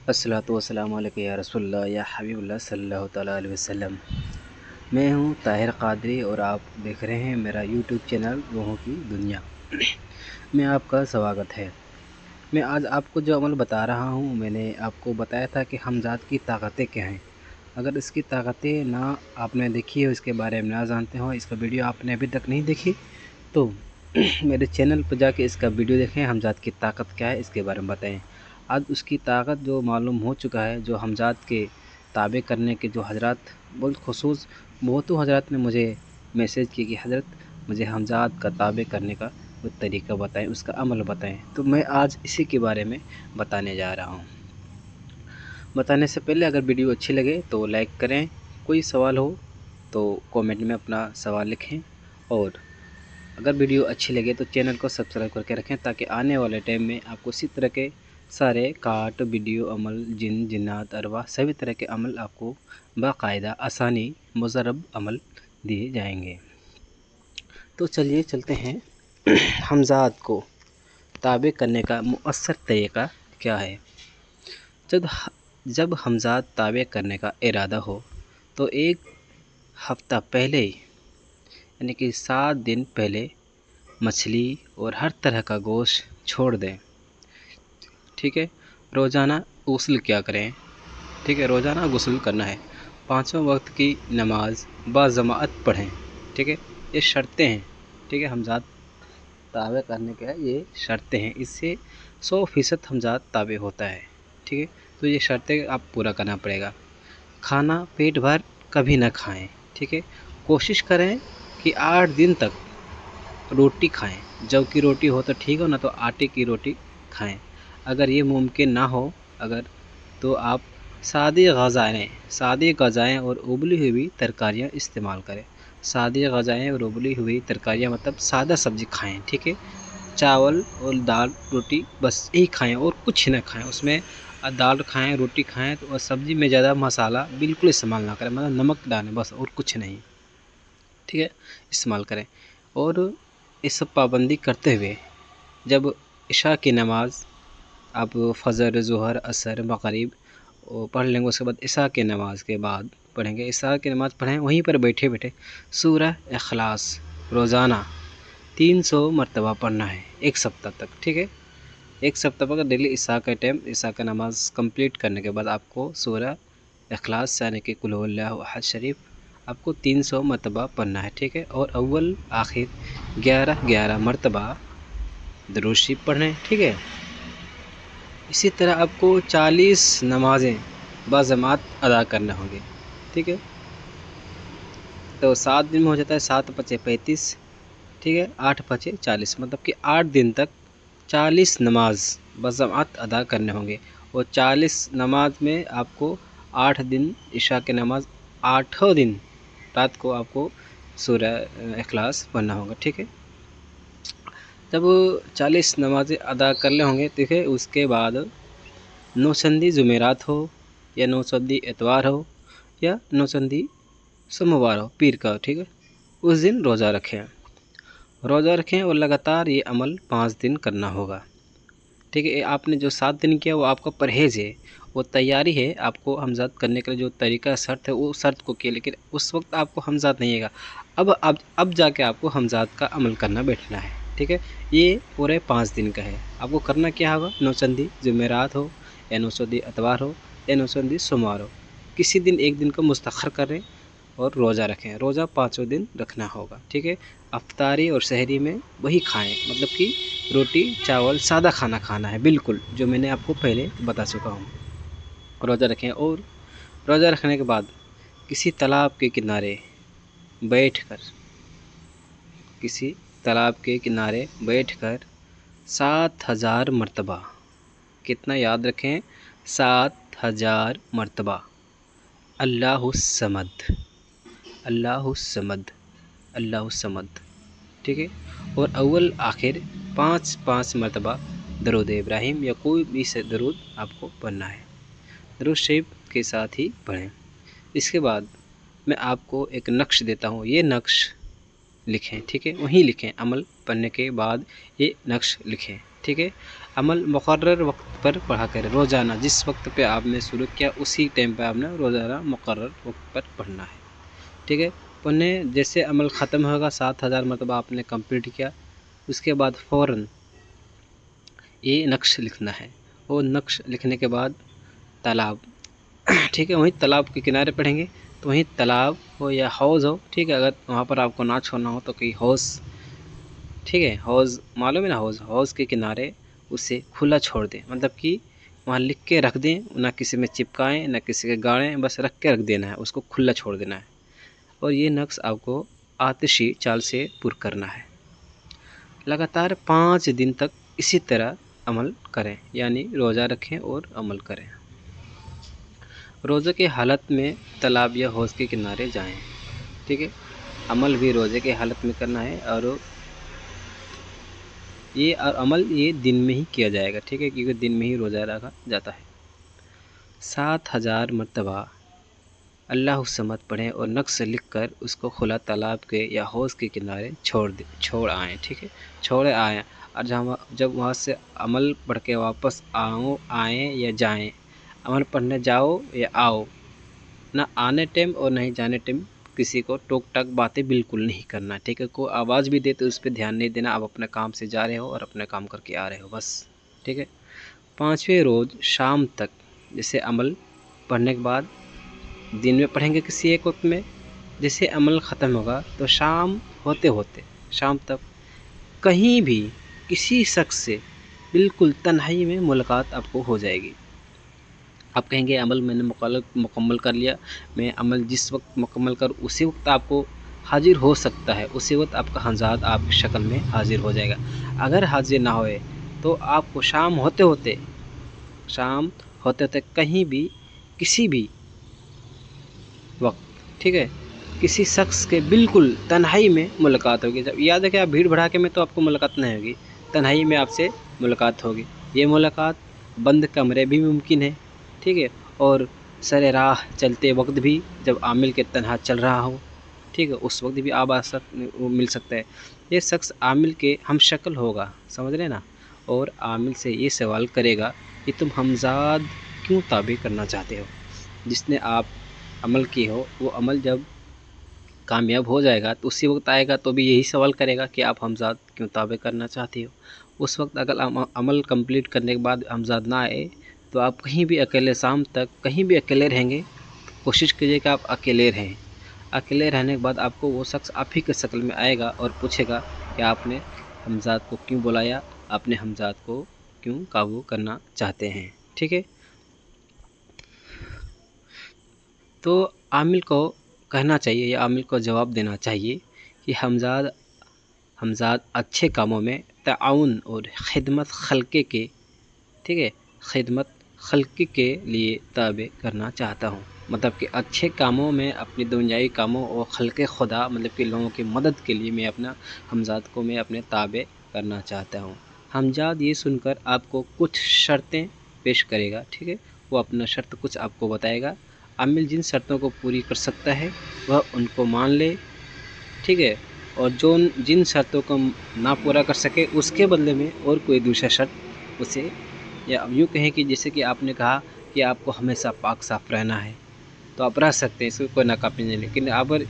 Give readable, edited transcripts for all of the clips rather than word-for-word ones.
अस्सलातु वस्सलामु अलैका या रसूलल्लाह या हबीबल्लाह सल्लल्लाहु तआला अलैहि वसल्लम। मैं हूँ ताहिर कादरी और आप देख रहे हैं मेरा यूट्यूब चैनल रूहों की दुनिया में आपका स्वागत है। मैं आज आपको जो अमल बता रहा हूँ, मैंने आपको बताया था कि हमज़ात की ताकतें क्या हैं। अगर इसकी ताकतें ना आपने देखी हो, इसके बारे में ना जानते हो, इसका वीडियो आपने अभी तक नहीं देखी तो मेरे चैनल पर जाके इसका वीडियो देखें, हमज़ात की ताकत क्या है इसके बारे में बताएं। आज उसकी ताकत जो मालूम हो चुका है, जो हमज़ात के ताबे करने के जो हज़रात बहुतों हज़रात ने मुझे मैसेज किए कि हज़रत मुझे हमज़ात का ताबे करने का वो तरीका बताएं, उसका अमल बताएं। तो मैं आज इसी के बारे में बताने जा रहा हूँ। बताने से पहले अगर वीडियो अच्छी लगे तो लाइक करें, कोई सवाल हो तो कमेंट में अपना सवाल लिखें, और अगर वीडियो अच्छी लगे तो चैनल को सब्सक्राइब करके रखें ताकि आने वाले टाइम में आपको इसी तरह के सारे काट वीडियो अमल, जिन जिन्नात अरवाह सभी तरह के अमल आपको बाकायदा आसानी मुजरब अमल दिए जाएंगे। तो चलिए चलते हैं हमज़ात को ताबे करने का मुअस्सर तरीक़ा क्या है। जब हमज़ात ताबे करने का इरादा हो तो एक हफ़्ता पहले यानी कि 7 दिन पहले मछली और हर तरह का गोश्त छोड़ दें। ठीक है। रोज़ाना गुस्ल क्या करें। ठीक है, रोज़ाना गुस्ल करना है। 5 वक्त की नमाज बाजमात पढ़ें। ठीक है, ये शर्तें हैं। ठीक है, हमज़ात ताबे करने के ये शर्तें हैं, इससे 100% हमज़ात ताबे होता है। ठीक है, तो ये शर्तें आप पूरा करना पड़ेगा। खाना पेट भर कभी ना खाएं। ठीक है, कोशिश करें कि 8 दिन तक रोटी खाएं। जौ की रोटी हो तो ठीक हो, ना तो आटे की रोटी खाएं। अगर ये मुमकिन ना हो तो आप सादी ग़ज़ाएँ और उबली हुई तरकारियाँ इस्तेमाल करें। सादी ग़ज़ाएँ और उबली हुई तरकारियाँ मतलब सादा सब्ज़ी खाएं। ठीक है, चावल और दाल रोटी बस यही खाएं और कुछ ना खाएं। उसमें दाल खाएं, रोटी खाएं तो सब्ज़ी में ज़्यादा मसाला बिल्कुल इस्तेमाल ना करें, मतलब नमक डालें बस और कुछ नहीं। ठीक है, इस्तेमाल करें। और इस सब पाबंदी करते हुए जब इशा की नमाज़ आप फ़जर, ज़ोहर, असर, मग़रिब पढ़ लेंगे, उसके बाद इशा की नमाज़ के बाद पढ़ेंगे। इशा की नमाज़ पढ़ें, वहीं पर बैठे बैठे सूरह इखलास रोज़ाना 300 मरतबा पढ़ना है 1 सप्ताह तक। ठीक है, 1 सप्ताह तक डेली इशा का टाइम, इशा का नमाज़ कंप्लीट करने के बाद आपको सूरह इखलास यानी कि कुल हुवल्लाहु अहद शरीफ आपको 300 मरतबा पढ़ना है। ठीक है, और अव्वल आखिर 11 मरतबा दुरूद शरीफ पढ़ें। ठीक है, इसी तरह आपको 40 नमाज़ें बाजमात अदा करना होंगे। ठीक है, तो 7 दिन में हो जाता है, 7 पचे 35। ठीक है, 8 पचे 40, मतलब कि 8 दिन तक 40 नमाज बाजमात अदा करने होंगे। और 40 नमाज में आपको 8 दिन इशा के नमाज, 8 दिन रात को आपको सूरह इखलास पढ़ना होगा। ठीक है, जब 40 नमाज़ें अदा कर ले होंगे, ठीक है, उसके बाद नौचंदी जुमेरात हो या नौचंदी इतवार हो या नौचंदी सोमवार हो, पीर का। ठीक है, उस दिन रोज़ा रखें और लगातार ये अमल 5 दिन करना होगा। ठीक है, आपने जो 7 दिन किया वो आपका परहेज़ है, वो तैयारी है आपको हमज़ात करने का जो तरीका शर्त है वो शर्त को किया, लेकिन उस वक्त आपको हमज़ात नहीं आएगा। अब जाके आपको हमज़ात का अमल करना बैठना है। ठीक है, ये पूरे 5 दिन का है। आपको करना क्या होगा, नौचंदी जुमेरात हो या नौचंदी इतवार हो या नौचंदी सोमवार हो, किसी दिन एक दिन को मुस्तखर करें और रोज़ा रखें। रोज़ा 5 दिन रखना होगा। ठीक है, अफ्तारी और सहरी में वही खाएं, मतलब कि रोटी चावल सादा खाना खाना है, बिल्कुल जो मैंने आपको पहले बता चुका हूँ। रोज़ा रखें और रोज़ा रखने के बाद किसी तालाब के किनारे बैठकर 7000 मरतबा, कितना याद रखें, 7000 मरतबा अल्लाहुस्समद अल्लाहुस्समद अल्लाहुस्समद। ठीक है, और अव्वल आखिर 5 मरतबा दरूद इब्राहिम या कोई भी से दरूद आपको पढ़ना है, दरूद शरीफ के साथ ही पढ़ें। इसके बाद मैं आपको एक नक्श देता हूँ, ये नक्श लिखें। ठीक है, वहीं लिखें, अमल पढ़ने के बाद ये नक्श लिखें। ठीक है, عمل مقرر وقت پر پڑھا کرے، روزانہ جس وقت پہ آپ نے شروع کیا اسی ٹائم پہ آپ نے روزانہ مقرر وقت پر پڑھنا ہے، ٹھیک ہے۔ پڑھنے جیسے عمل ختم ہوگا 7000 مرتبہ آپ نے کمپلیٹ کیا، اس کے بعد فوراً یہ نقش لکھنا ہے، اور نقش لکھنے کے بعد تالاب، ٹھیک ہے، وہیں تالاب کے کنارے پڑھیں گے تو وہیں تالاب ہو یا حوض ہو، ٹھیک ہے، اگر وہاں پر آپ کو نہ چھوڑنا ہو تو کوئی حوض، ٹھیک ہے، حوض معلوم ہے نا، حوض کے کنارے اسے کھلا چھوڑ دیں، مطلب کہ وہاں لکھ کے رکھ دیں، نہ کسی میں چپکائیں نہ کسی کے گاڑیں، بس رکھ کے رکھ دینا ہے، اس کو کھلا چھوڑ دینا ہے، اور یہ نقش آپ کو آتشی چال سے پر کرنا ہے۔ لگاتار 5 دن تک اسی طرح عمل کریں، یعنی روزہ رکھیں اور عمل کریں۔ روزے کے حالت میں تالاب یا حوض کے کنارے جائیں، ٹھیک ہے، عمل بھی روزے کے حالت میں کرنا ہے، اور یہ عمل یہ دن میں ہی کیا جائے گا، ٹھیک ہے، کیونکہ دن میں ہی روزہ رکھا جاتا ہے۔ 7000 مرتبہ اللہ الصمد پڑھیں اور نقش لکھ کر اس کو کھلا تالاب کے یا حوض کے کنارے چھوڑ آئیں، ٹھیک ہے، چھوڑے آئیں، اور جب وہاں سے عمل پڑھ کے واپس آئیں یا جائیں، عمل پڑھنے جاؤ یا آؤ، نہ آنے ٹائم اور نہ ہی جانے ٹائم کسی کو ٹوک ٹاک باتیں بالکل نہیں کرنا، ٹھیک ہے، کوئی آواز بھی دے تو اس پہ دھیان نہیں دینا، آپ اپنے کام سے جا رہے ہو اور اپنے کام کر کے آ رہے ہو بس، ٹھیک ہے۔ 5ویں روز شام تک، جیسے عمل پڑھنے کے بعد دن میں پڑھیں گے کسی ایک وقت میں، جیسے عمل ختم ہوگا تو شام تک کہیں بھی کسی شخص سے بالکل تنہائی میں ملاقات آپ کو ہو جائے گی۔ آپ کہیں گے عمل میں نے مکمل کر لیا، میں عمل جس وقت مکمل کر اسی وقت آپ کو حاضر ہو سکتا ہے، اسی وقت آپ کا ہمزاد آپ کی شکل میں حاضر ہو جائے گا۔ اگر حاضر نہ ہوئے تو آپ کو شام ہوتے ہوتے کہیں بھی کسی بھی وقت، ٹھیک ہے، کسی شخص کے بالکل تنہائی میں ملاقات ہوگی۔ جب یاد ہے کہ آپ بھیڑ بھڑاکے میں تو آپ کو ملاقات نہیں ہوگی، تنہائی میں آپ سے ملاقات ہوگی۔ یہ ملاقات بند کمرے بھی ممکن ہے، ٹھیک ہے، اور سر راہ چلتے وقت بھی، جب عامل کے تنہا چل رہا ہو، ٹھیک ہے، اس وقت بھی آپ مل سکتا ہے۔ یہ شخص عامل کے ہم شکل ہوگا، سمجھ رہے نا، اور عامل سے یہ سوال کرے گا کہ تم ہمزاد کیوں تابع کرنا چاہتے ہو؟ جس نے آپ عمل کی ہو وہ عمل جب کامیاب ہو جائے گا تو اسی وقت آئے گا تو بھی یہی سوال کرے گا کہ آپ ہمزاد کیوں تابع کرنا چاہتے ہو۔ اس وقت اگر عمل کمپلیٹ کرنے کے بعد ہمزاد نہ آئے تو آپ کہیں بھی اکیلے شام تک کہیں بھی اکیلے رہیں گے، کوشش کیجیے کہ آپ اکیلے رہیں۔ اکیلے رہنے کے بعد آپ کو وہ شخص آپ ہی کے شکل میں آئے گا اور پوچھے گا کہ آپ نے ہمزاد کو کیوں بلایا، آپ نے ہمزاد کو کیوں قابو کرنا چاہتے ہیں، ٹھیک ہے۔ تو عامل کو کہنا چاہیے یا عامل کو جواب دینا چاہیے کہ ہمزاد اچھے کاموں میں تعاون اور خدمت خلقے کے، ٹھیک ہے، خدمت خلقی کے لیے تابع کرنا چاہتا ہوں، مطلب کہ اچھے کاموں میں، اپنی دنیاوی کاموں اور خلق خدا مطلب کہ لوگوں کی مدد کے لیے میں اپنا ہمزاد کو میں اپنے تابع کرنا چاہتا ہوں۔ ہمزاد یہ سن کر آپ کو کچھ شرطیں پیش کرے گا، ٹھیک ہے، وہ اپنا شرط کچھ آپ کو بتائے گا۔ عامل جن شرطوں کو پوری کر سکتا ہے وہ ان کو مان لے، ٹھیک ہے، اور جن شرطوں کو نہ پورا کر سکے اس کے بدلے میں اور کوئی دوسرا شرط اسے، یا یوں کہیں کہ جیسے کہ آپ نے کہا کہ آپ کو ہمیشہ پاک صاف رہنا ہے تو آپ رہ سکتے ہیں، اس کو کوئی ناکافی نہیں، لیکن اگر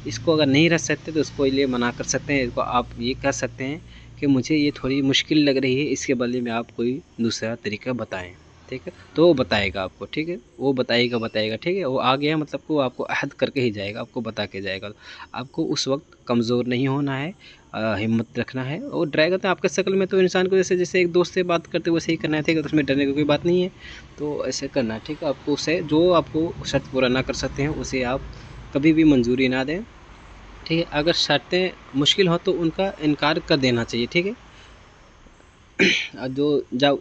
اس کو اگر نہیں رہ سکتے تو اس کو لیے منع کر سکتے ہیں، اس کو آپ یہ کہہ سکتے ہیں کہ مجھے یہ تھوڑی مشکل لگ رہی ہے، اس کے بدلے میں آپ کوئی دوسرا طریقہ بتائیں، ٹھیک ہے، تو وہ بتائے گا آپ کو، ٹھیک ہے، وہ بتائے گا، ٹھیک ہے، وہ آ گیا مطلب کہ وہ آپ کو عہد کر کے ہی جائے گا، آپ کو بتا کے جائے گا۔ آپ کو اس وقت کمزور نہیں ہونا ہے، ہمت رکھنا ہے، اور ڈرائے گا تو آپ کے شکل میں تو انسان کو جیسے ایک دوست سے بات کرتے ویسے ہی کرنا ہے، ٹھیک ہے، تو اس میں ڈرنے کی کوئی بات نہیں ہے، تو ایسے کرنا ہے، ٹھیک ہے۔ آپ کو اسے جو آپ کو شرط پورا نہ کر سکتے ہیں اسے آپ کبھی بھی منظوری نہ دیں، ٹھیک ہے۔ اگر شرطیں مشکل ہوں تو ان کا انکار کر دینا چاہیے، ٹھیک ہے۔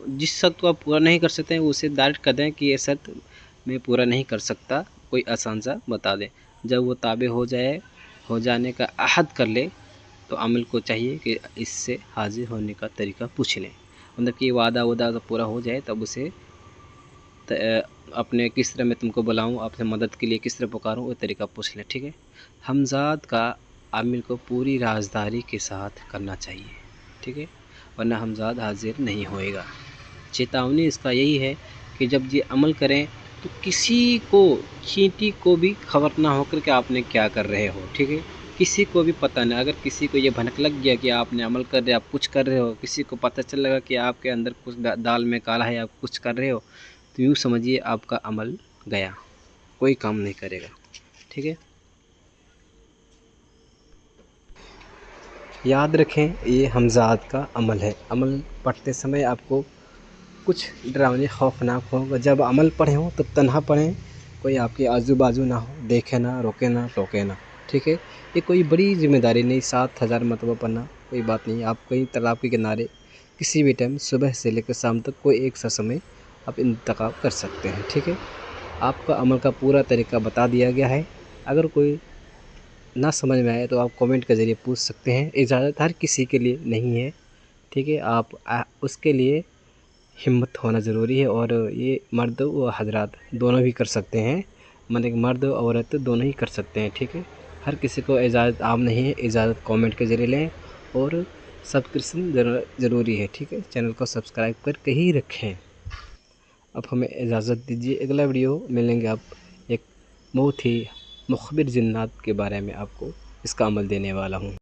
جس شرط کو آپ پورا نہیں کر سکتے ہیں اسے ڈائریکٹ کر دیں کہ یہ شرط میں پورا نہیں کر سکتا، کوئی آسان سا بتا دیں۔ جب وہ تابع ہو جانے کا عہد کر لے تو عامل کو چاہیے کہ اس سے حاضر ہونے کا طریقہ پوچھ لیں، مطلب کہ وعدہ پورا ہو جائے تب اسے اپنے کس طرح میں تم کو بلاؤں، آپ سے مدد کے لیے کس طرح پکاروں، وہ طریقہ پوچھ لیں، ٹھیک ہے۔ ہمزاد کا عامل کو پوری رازداری کے ساتھ کرنا چاہیے، ٹھیک ہے، ورنہ ہمزاد حاضر نہیں ہوئے گا۔ चेतावनी इसका यही है कि जब ये अमल करें तो किसी को चींटी को भी खबर ना हो कर के आपने क्या कर रहे हो, ठीक है। किसी को भी पता नहीं, अगर किसी को ये भनक लग गया कि आपने अमल कर रहे, आप कुछ कर रहे हो, किसी को पता चल लगा कि आपके अंदर कुछ दाल में काला है, आप कुछ कर रहे हो, तो यूँ समझिए आपका अमल गया, कोई काम नहीं करेगा, ठीक है। याद रखें ये हमज़ात का अमल है। अमल पढ़ते समय आपको कुछ डरावने खौफनाक हो, जब अमल पढ़े हो तब तन्हा पढ़ें, कोई आपके आजू बाजू ना हो, देखे ना, रोके ना, टोके ना, ठीक है। ये कोई बड़ी जिम्मेदारी नहीं, 7,000 मतबा पढ़ना कोई बात नहीं। आप कहीं तालाब के किनारे किसी भी टाइम सुबह से लेकर शाम तक कोई एक सा समय आप इंतखाब कर सकते हैं, ठीक है। आपका अमल का पूरा तरीका बता दिया गया है। अगर कोई ना समझ में आए तो आप कमेंट के ज़रिए पूछ सकते हैं। इजाज़त हर किसी के लिए नहीं है, ठीक है। आप उसके लिए हिम्मत होना ज़रूरी है, और ये मर्द व हज़रात दोनों भी कर सकते हैं, मतलब मर्द और औरत दोनों ही कर सकते हैं, ठीक है। हर किसी को इजाज़त आम नहीं है, इजाज़त कमेंट के ज़रिए लें, और सब्सक्रिप्शन ज़रूरी है, ठीक है। चैनल को सब्सक्राइब करके ही रखें। अब हमें इजाज़त दीजिए, अगला वीडियो मिलेंगे आप एक बहुत ही मुखबिर जिन्नात के बारे में आपको इसका अमल देने वाला हूँ।